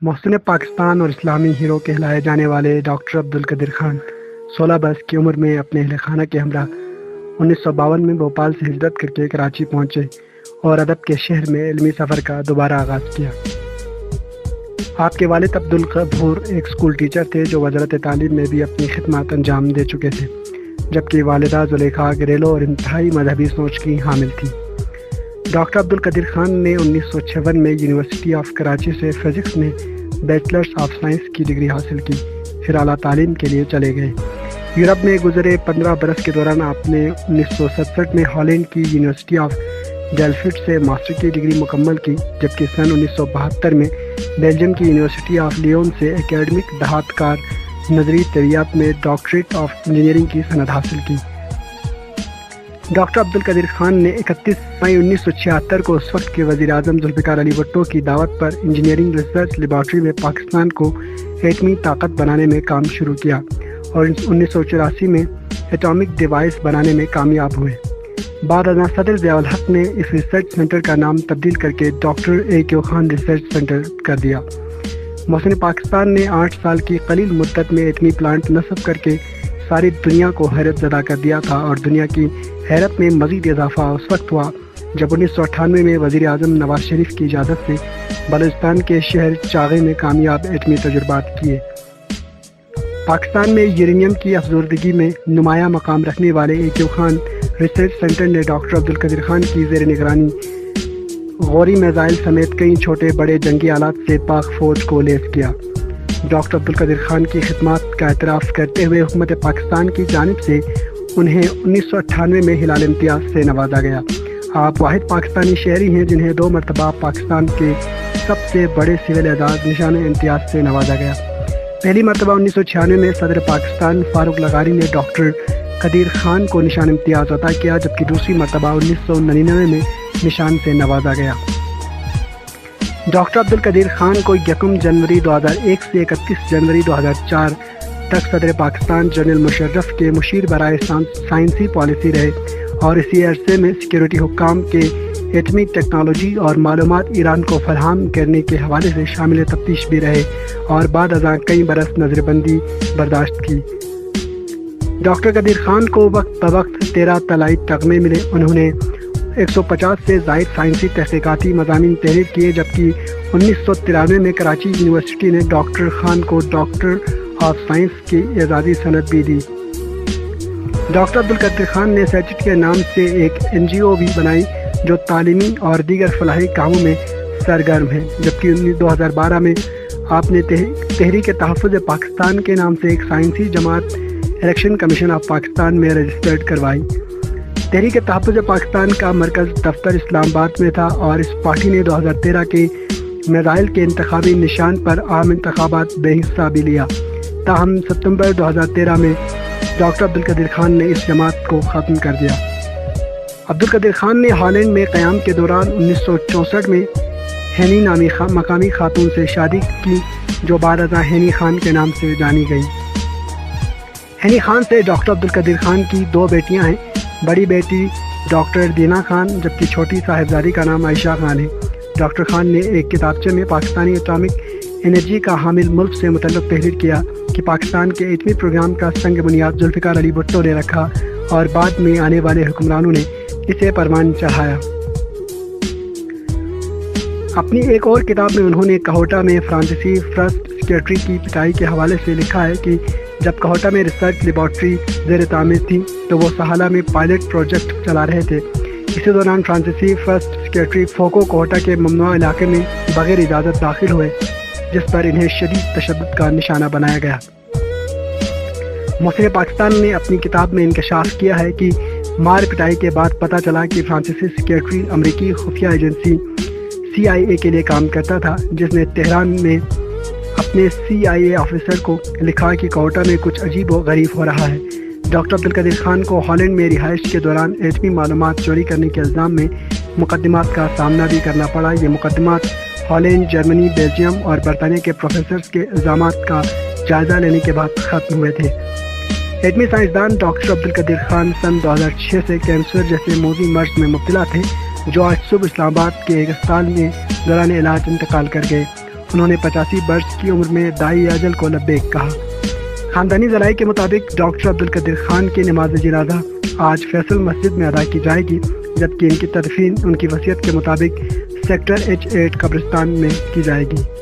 محسن پاکستان اور اسلامی ہیرو کہلائے جانے والے ڈاکٹر عبدالقدیر خان 16 برس کی عمر میں اپنے اہل خانہ کے ہمراہ 1952 میں بھوپال سے ہجرت کر کے کراچی پہنچے اور ادب کے شہر میں علمی سفر کا دوبارہ آغاز کیا۔ آپ کے والد عبدالغفور ایک اسکول ٹیچر تھے جو وزارت تعلیم میں بھی اپنی خدمات انجام دے چکے تھے، جبکہ والدہ زلیخا گریلو اور انتہائی مذہبی سوچ کی حامل تھی۔ ڈاکٹر عبدالقدیر خان نے 1956 میں یونیورسٹی آف کراچی سے فزکس میں بیچلرز آف سائنس کی ڈگری حاصل کی، پھر اعلیٰ تعلیم کے لیے چلے گئے۔ یورپ میں گزرے 15 برس کے دوران آپ نے 1967 میں ہالینڈ کی یونیورسٹی آف ڈیلفٹ سے ماسٹر کی ڈگری مکمل کی، جبکہ سن 1972 میں بیلجیم کی یونیورسٹی آف لیون سے ایکیڈمک دھات کار نظری طبیعیات میں ڈاکٹریٹ آف انجینئرنگ کی سند حاصل کی۔ ڈاکٹر عبدالقدیر خان نے 31 مئی 1976 کو اس وقت کے وزیر اعظم ذوالفقار علی بھٹو کی دعوت پر انجینئرنگ ریسرچ لیبارٹری میں پاکستان کو ایٹمی طاقت بنانے میں کام شروع کیا اور 1984 میں ایٹامک ڈیوائس بنانے میں کامیاب ہوئے۔ بعد ازاں صدر ضیاء الحق نے اس ریسرچ سینٹر کا نام تبدیل کر کے ڈاکٹر اے.کیو خان ریسرچ سینٹر کر دیا۔ محسن پاکستان نے 8 سال کی قلیل مدت میں ایٹمی پلانٹ نصب کر کے ساری دنیا کو حیرت زدہ کر دیا تھا، اور دنیا کی حیرت میں مزید اضافہ اس وقت ہوا جب 1998 میں وزیر اعظم نواز شریف کی اجازت سے بلوچستان کے شہر چاغے میں کامیاب ایٹمی تجربات کیے۔ پاکستان میں یورینیم کی افزودگی میں نمایاں مقام رکھنے والے اے.کیو خان ریسرچ سینٹر نے ڈاکٹر عبدالقدیر خان کی زیر نگرانی غوری میزائل سمیت کئی چھوٹے بڑے جنگی آلات سے پاک فوج کو لیس کیا۔ ڈاکٹر عبدالقدیر خان کی خدمات کا اعتراف کرتے ہوئے حکومت پاکستان کی جانب سے انہیں 1998 میں ہلال امتیاز سے نوازا گیا۔ آپ واحد پاکستانی شہری ہیں جنہیں 2 مرتبہ پاکستان کے سب سے بڑے سول اعزاز نشان امتیاز سے نوازا گیا۔ پہلی مرتبہ 1996 میں صدر پاکستان فاروق لغاری نے ڈاکٹر قدیر خان کو نشان امتیاز عطا کیا، جبکہ دوسری مرتبہ 1999 میں نشان سے نوازا گیا۔ ڈاکٹر عبدالقدیر خان کو 1 جنوری 2001 سے 31 جنوری 2004 تک صدر پاکستان جنرل مشرف کے مشیر برائے سائنسی پالیسی رہے، اور اسی عرصے میں سیکیورٹی حکام کے ایٹمی ٹیکنالوجی اور معلومات ایران کو فراہم کرنے کے حوالے سے شامل تفتیش بھی رہے، اور بعد ازاں کئی برس نظر بندی برداشت کی۔ ڈاکٹر قدیر خان کو وقت بوقت 13 طلائی تمغے ملے۔ انہوں نے 150 سے زائد سائنسی تحقیقاتی مضامین تحریر کیے، جبکہ 1993 میں کراچی یونیورسٹی نے ڈاکٹر خان کو ڈاکٹر آف سائنس کی اعزازی سند بھی دی۔ ڈاکٹر عبدالقدیر خان نے سیٹٹ کے نام سے ایک NGO بھی بنائی جو تعلیمی اور دیگر فلاحی کاموں میں سرگرم ہے، جبکہ 2012 میں آپ نے تحریک تحفظ پاکستان کے نام سے ایک سائنسی جماعت الیکشن کمیشن آف پاکستان میں رجسٹرڈ کروائی۔ تحریک تحفظ پاکستان کا مرکز دفتر اسلام آباد میں تھا، اور اس پارٹی نے 2013 کے میزائل کے انتخابی نشان پر عام انتخابات میں حصہ بھی لیا۔ تاہم ستمبر 2013 میں ڈاکٹر عبدالقدیر خان نے اس جماعت کو ختم کر دیا۔ عبدالقدیر خان نے ہالینڈ میں قیام کے دوران 1964 میں ہینی نامی مقامی خاتون سے شادی کی، جو بعد ازاں ہینی خان کے نام سے جانی گئی۔ ہینی خان سے ڈاکٹر عبدالقدیر خان کی 2 بیٹیاں ہیں۔ بڑی بیٹی ڈاکٹر دینا خان، جبکہ چھوٹی صاحبزادی کا نام عائشہ خان ہے۔ ڈاکٹر خان نے ایک کتابچے میں پاکستانی ایٹامک انرجی کا حامل ملک سے متعلق تحریر کیا کہ پاکستان کے ایٹمی پروگرام کا سنگ بنیاد ذوالفقار علی بھٹو نے رکھا، اور بعد میں آنے والے حکمرانوں نے اسے پروان چڑھایا۔ اپنی ایک اور کتاب میں انہوں نے کہوٹہ میں فرانسیسی فرسٹ سیکریٹری کی پٹائی کے حوالے سے لکھا ہے کہ جب کہوٹہ میں ریسرچ لیبارٹری زیر تعمیر تھی تو وہ سہالہ میں پائلٹ پروجیکٹ چلا رہے تھے۔ اسی دوران فرانسیسی فرسٹ سیکریٹری فوکو کہوٹہ کے ممنوعہ علاقے میں بغیر اجازت داخل ہوئے، جس پر انہیں شدید تشدد کا نشانہ بنایا گیا۔ محسن پاکستان نے اپنی کتاب میں انکشاف کیا ہے کہ مار پٹائی کے بعد پتہ چلا کہ فرانسیسی سیکریٹری امریکی خفیہ ایجنسی CIA کے لیے کام کرتا تھا، جس نے تہران میں اپنے CIA آفیسر کو لکھا کہ کہوٹہ میں کچھ عجیب و غریب ہو رہا ہے۔ ڈاکٹر عبدالقدیر خان کو ہالینڈ میں رہائش کے دوران ایٹمی معلومات چوری کرنے کے الزام میں مقدمات کا سامنا بھی کرنا پڑا۔ یہ مقدمات ہالینڈ، جرمنی، بیلجیم اور برطانیہ کے پروفیسرز کے الزامات کا جائزہ لینے کے بعد ختم ہوئے تھے۔ ایٹمی سائنسدان ڈاکٹر عبدالقدیر خان سن 2006 سے کینسر جیسے موذی مرض میں مبتلا تھے، جو آج صبح اسلام آباد کے ایک اسپتال میں دوران علاج انتقال کر گئے۔ انہوں نے 85 برس کی عمر میں دائی اجل کو لبیک کہا۔ خاندانی ذرائع کے مطابق ڈاکٹر عبدالقدیر خان کی نماز جنازہ آج فیصل مسجد میں ادا کی جائے گی، جبکہ ان کی تدفین ان کی وصیت کے مطابق سیکٹر H8 قبرستان میں کی جائے گی۔